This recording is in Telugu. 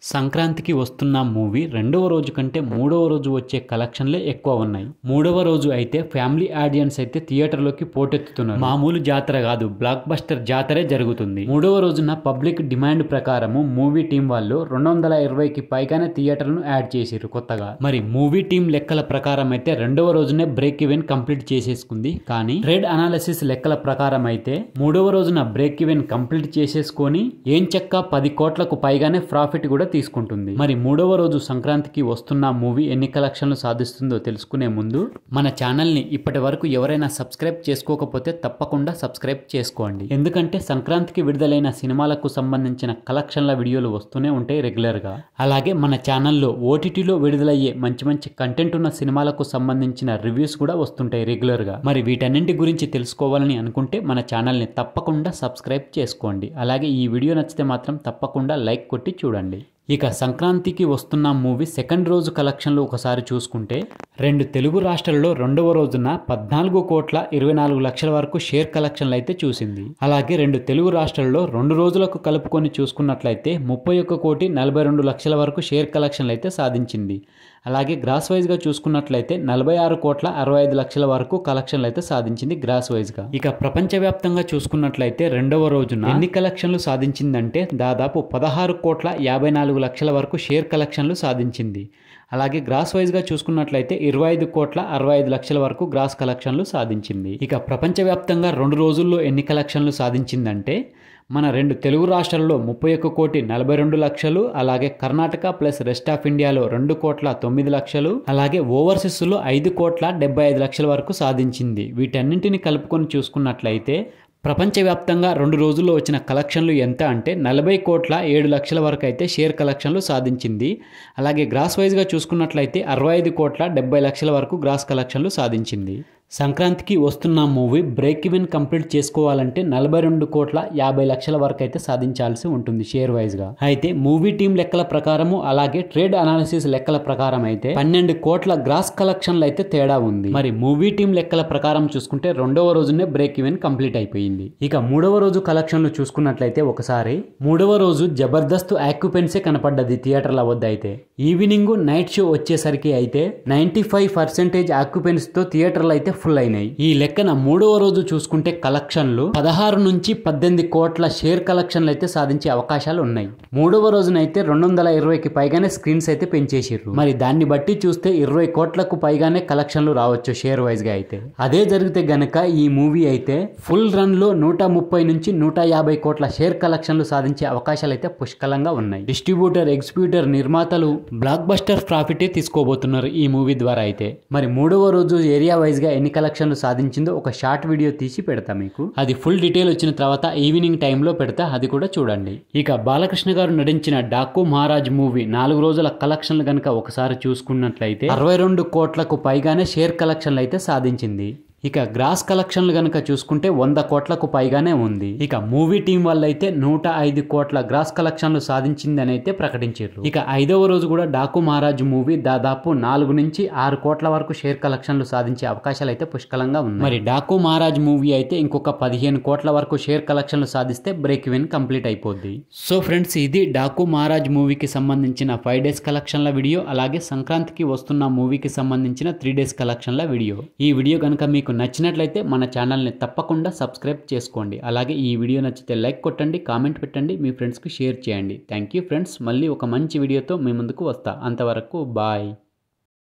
సంక్రాంతికి వస్తున్న మూవీ రెండవ రోజు కంటే మూడవ రోజు వచ్చే కలెక్షన్లే ఎక్కువ ఉన్నాయి. మూడవ రోజు అయితే ఫ్యామిలీ ఆడియన్స్ అయితే థియేటర్లోకి పోటెత్తుతున్నారు. మామూలు జాతర కాదు, బ్లాక్ బస్టర్ జాతరే జరుగుతుంది. మూడవ రోజున పబ్లిక్ డిమాండ్ ప్రకారము మూవీ టీం వాళ్ళు 220కి పైగానే థియేటర్లను యాడ్ చేసిరు కొత్తగా. మరి మూవీ టీం లెక్కల ప్రకారం అయితే రెండవ రోజునే బ్రేక్ ఈవెన్ కంప్లీట్ చేసేసుకుంది. కానీ ట్రేడ్ అనాలిసిస్ లెక్కల ప్రకారం అయితే మూడవ రోజున బ్రేక్ ఈవెన్ కంప్లీట్ చేసేసుకొని ఏం చెక్క 10 కోట్లకు పైగానే ప్రాఫిట్ కూడా తీసుకుంటుంది. మరి మూడవ రోజు సంక్రాంతికి వస్తున్న మూవీ ఎన్ని కలెక్షన్లు సాధిస్తుందో తెలుసుకునే ముందు మన ఛానల్ ని ఇప్పటి వరకు ఎవరైనా సబ్స్క్రైబ్ చేసుకోకపోతే తప్పకుండా సబ్స్క్రైబ్ చేసుకోండి. ఎందుకంటే సంక్రాంతికి విడుదలైన సినిమాలకు సంబంధించిన కలెక్షన్ల వీడియోలు వస్తూనే ఉంటాయి రెగ్యులర్ గా. అలాగే మన ఛానల్లో ఓటీటీలో విడుదలయ్యే మంచి మంచి కంటెంట్ ఉన్న సినిమాలకు సంబంధించిన రివ్యూస్ కూడా వస్తుంటాయి రెగ్యులర్ గా. మరి వీటన్నింటి గురించి తెలుసుకోవాలని అనుకుంటే మన ఛానల్ ని తప్పకుండా సబ్స్క్రైబ్ చేసుకోండి. అలాగే ఈ వీడియో నచ్చితే మాత్రం తప్పకుండా లైక్ కొట్టి చూడండి. ఇక సంక్రాంతికి వస్తున్న మూవీ సెకండ్ రోజు కలెక్షన్లు ఒకసారి చూసుకుంటే రెండు తెలుగు రాష్ట్రాల్లో రెండవ రోజున 14,24,00,000 వరకు షేర్ కలెక్షన్లు అయితే చూసింది. అలాగే రెండు తెలుగు రాష్ట్రాల్లో 2 రోజులకు కలుపుకొని చూసుకున్నట్లయితే 31,42,00,000 వరకు షేర్ కలెక్షన్లు అయితే సాధించింది. అలాగే గ్రాస్ వైజ్ గా చూసుకున్నట్లయితే 46,65,00,000 వరకు కలెక్షన్లు అయితే సాధించింది గ్రాస్ వైజ్ గా. ఇక ప్రపంచవ్యాప్తంగా చూసుకున్నట్లయితే రెండవ రోజున ఎన్ని కలెక్షన్లు సాధించిందంటే దాదాపు 16,54,00,000 వరకు షేర్ కలెక్షన్లు సాధించింది. అలాగే గ్రాస్ వైజ్ గా చూసుకున్నట్లయితే 25,65,00,000 వరకు గ్రాస్ కలెక్షన్లు సాధించింది. ఇక ప్రపంచవ్యాప్తంగా 2 రోజుల్లో ఎన్ని కలెక్షన్లు సాధించిందంటే మన రెండు తెలుగు రాష్ట్రాల్లో 31,42,00,000, అలాగే కర్ణాటక ప్లస్ రెస్ట్ ఆఫ్ ఇండియాలో 2,09,00,000, అలాగే ఓవర్సీస్ లో 5,75,00,000 వరకు సాధించింది. వీటన్నింటిని కలుపుకొని చూసుకున్నట్లయితే ప్రపంచవ్యాప్తంగా 2 రోజుల్లో వచ్చిన కలెక్షన్లు ఎంత అంటే 40,07,00,000 వరకు అయితే షేర్ కలెక్షన్లు సాధించింది. అలాగే గ్రాస్ వైజ్గా చూసుకున్నట్లయితే 65,70,00,000 వరకు గ్రాస్ కలెక్షన్లు సాధించింది. సంక్రాంతికి వస్తున్న మూవీ బ్రేక్ ఈవెన్ కంప్లీట్ చేసుకోవాలంటే 42,50,00,000 వరకు అయితే సాధించాల్సి ఉంటుంది షేర్ వైజ్ గా. అయితే మూవీ టీం లెక్కల ప్రకారము అలాగే ట్రేడ్ అనాలిసిస్ లెక్కల ప్రకారం అయితే 12 కోట్ల గ్రాస్ కలెక్షన్లు అయితే తేడా ఉంది. మరి మూవీ టీం లెక్కల ప్రకారం చూసుకుంటే రెండవ రోజునే బ్రేక్ ఈవెన్ కంప్లీట్ అయిపోయింది. ఇక మూడవ రోజు కలెక్షన్లు చూసుకున్నట్లయితే ఒకసారి మూడవ రోజు జబర్దస్త్ ఆక్యుపెన్సీ కనపడ్డది థియేటర్ల వద్ద. అయితే ఈవినింగ్ నైట్ షో వచ్చేసరికి అయితే 95% ఆక్యుపెన్సీతో థియేటర్లు అయితే ఫుల్ అయినాయి. ఈ లెక్కన మూడవ రోజు చూసుకుంటే కలెక్షన్లు 16 నుంచి 18 కోట్ల షేర్ కలెక్షన్లు అయితే సాధించే అవకాశాలు ఉన్నాయి. మూడవ రోజునైతే 220కి పైగానే స్క్రీన్స్ అయితే పెంచేసిర్రు. మరి దాన్ని బట్టి చూస్తే 20 కోట్లకు పైగానే కలెక్షన్లు రావచ్చు షేర్ వైజ్ గా. అయితే అదే జరిగితే గనక ఈ మూవీ అయితే ఫుల్ రన్ లో 130 నుంచి 150 కోట్ల షేర్ కలెక్షన్లు సాధించే అవకాశాలు అయితే పుష్కలంగా ఉన్నాయి. డిస్ట్రిబ్యూటర్, ఎగ్జిబ్యూటర్, నిర్మాతలు బ్లాక్ బస్టర్ ప్రాఫిటే తీసుకోబోతున్నారు ఈ మూవీ ద్వారా. అయితే మరి మూడవ రోజు ఏరియా వైజ్ గా ఎన్ని కలెక్షన్లు సాధించిందో ఒక షార్ట్ వీడియో తీసి పెడతా మీకు. అది ఫుల్ డీటెయిల్ వచ్చిన తర్వాత ఈవినింగ్ టైంలో పెడతా, అది కూడా చూడండి. ఇక బాలకృష్ణ గారు నటించిన డాకు మహారాజ్ మూవీ 4 రోజుల కలెక్షన్లు కనుక ఒకసారి చూసుకున్నట్లయితే 62 కోట్లకు పైగానే షేర్ కలెక్షన్లు అయితే సాధించింది. ఇక గ్రాస్ కలెక్షన్లు కనుక చూసుకుంటే 100 కోట్లకు పైగానే ఉంది. ఇక మూవీ టీం వాళ్ళైతే 105 కోట్ల గ్రాస్ కలెక్షన్లు సాధించిందని అయితే ప్రకటించారు. ఇక 5వ రోజు కూడా డాకు మహారాజ్ మూవీ దాదాపు 4 నుంచి 6 కోట్ల వరకు షేర్ కలెక్షన్లు సాధించే అవకాశాలు అయితే పుష్కలంగా ఉన్నాయి. మరి డాకు మహారాజ్ మూవీ అయితే ఇంకొక 15 కోట్ల వరకు షేర్ కలెక్షన్లు సాధిస్తే బ్రేక్ ఈవెన్ కంప్లీట్ అయిపోద్ది. సో ఫ్రెండ్స్, ఇది డాకు మహారాజ్ మూవీకి సంబంధించిన 5 డేస్ కలెక్షన్ల వీడియో. అలాగే సంక్రాంతికి వస్తున్న మూవీకి సంబంధించిన 3 డేస్ కలెక్షన్ల వీడియో. ఈ వీడియో కనుక మీకు నచ్చినట్లయితే మన ఛానల్ని తప్పకుండా సబ్స్క్రైబ్ చేసుకోండి. అలాగే ఈ వీడియో నచ్చితే లైక్ కొట్టండి, కామెంట్ పెట్టండి, మీ ఫ్రెండ్స్కి షేర్ చేయండి. Thank you friends. మళ్ళీ ఒక మంచి వీడియోతో మీ ముందుకు వస్తా. అంతవరకు బాయ్.